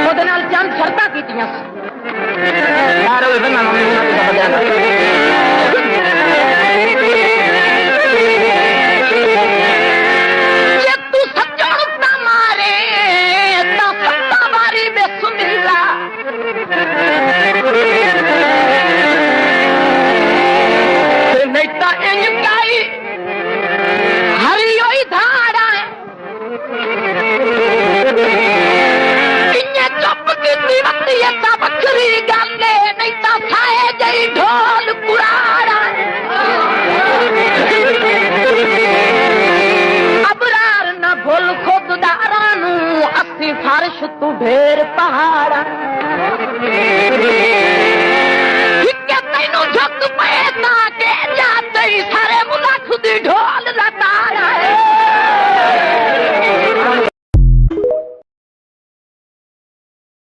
ਉਹਦੇ ਨਾਲ ਚੰਦ ਸ਼ਰਤਾਂ ਕੀਤੀਆਂ ਯਾਰ ਉਹ ਨਾ ਮੈਨੂੰ ਨਾ ਪਤਾ ਜਾਣਾ ਜੇ ਤੂੰ ਸੱਜਣ ਤਾਂ ਮਾਰੇ ਤਾਂ ਸੱਤਾ ਮਾਰੀ ਬਿਸਮਿਲ੍ਲਾ ਨਹੀਂ ਤਾਂ ਇੰਜ ਕਾਈ ਹਰੀ ਹੋਈ ਧਾੜਾ ਇੰਨੇ ਚੁੱਪ ਕੀਤੀ ਵੱਤੀ ਤਾਂ ਵੱਖਰੀ ਗੱਲ ਨਹੀਂ ਤਾਂ ਸਾਏ ਜਈ ਢੋਲ ਕੁਰਾੜਾ ਅਬਰਾਰ ਨਾ ਭੁੱਲ ਖੁਦਦਾਰਾਂ ਨੂੰ ਅਸੀਂ ਫਰਸ਼ ਤੂੰ ਢੇਰ ਪਹਾੜ